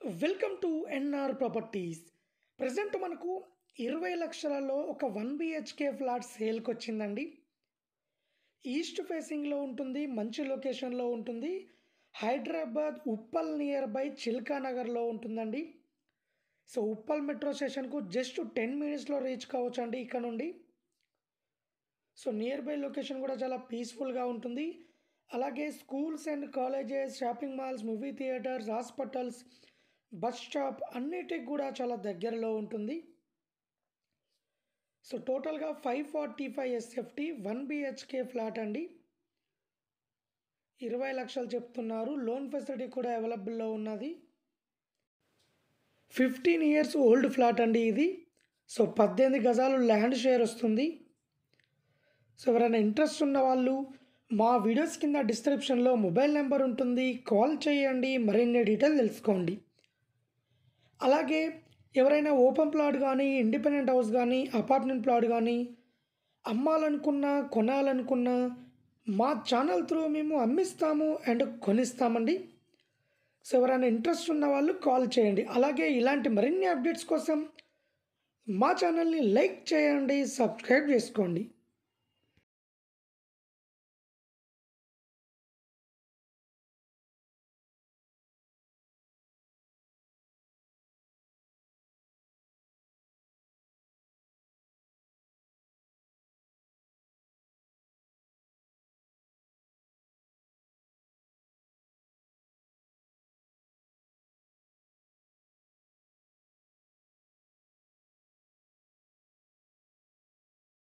Welcome to NR properties. Present మనకు 20 లక్షలలో ఒక 1 BHK flat సేల్కి వచ్చిందండి. ఈస్ట్ ఫేసింగ్లో ఉంటుంది, మంచి లొకేషన్లో ఉంటుంది. హైదరాబాద్ ఉప్పల్ నియర్ బై చిల్కా నగర్లో ఉంటుందండి. సో ఉప్పల్ మెట్రో స్టేషన్కు జస్ట్ 10 మినిట్స్లో రీచ్ కావచ్చు అండి ఇక్కడ నుండి. సో నియర్ బై లొకేషన్ కూడా చాలా పీస్ఫుల్గా ఉంటుంది. అలాగే schools and colleges, shopping malls, movie theatres, hospitals, bus stop అన్నిటికి కూడా చాలా దగ్గరలో ఉంటుంది. సో టోటల్గా 545 SFT 1 BHK ఫ్లాట్ అండి. 20 లక్షలు చెప్తున్నారు. లోన్ ఫెసిలిటీ కూడా అవైలబుల్లో ఉన్నది. 15 ఇయర్స్ ఓల్డ్ ఫ్లాట్ అండి ఇది. సో 18 గజాలు ల్యాండ్ షేర్ వస్తుంది. సో ఎవరైనా ఇంట్రెస్ట్ ఉన్న వాళ్ళు మా వీడియోస్ కింద డిస్క్రిప్షన్లో మొబైల్ నెంబర్ ఉంటుంది, కాల్ చేయండి, మరిన్ని డీటెయిల్ తెలుసుకోండి. అలాగే ఎవరైనా ఓపెన్ ప్లాట్ కానీ, ఇండిపెండెంట్ హౌస్ కానీ, అపార్ట్మెంట్ ప్లాట్ కానీ అమ్మాలనుకున్నా, కొనాలనుకున్నా మా ఛానల్ త్రూ మేము అమ్మిస్తాము అండ్ కొనిస్తామండి. సో ఎవరైనా ఇంట్రెస్ట్ ఉన్న వాళ్ళు కాల్ చేయండి. అలాగే ఇలాంటి మరిన్ని అప్డేట్స్ కోసం మా ఛానల్ని లైక్ చేయండి, సబ్స్క్రైబ్ చేసుకోండి.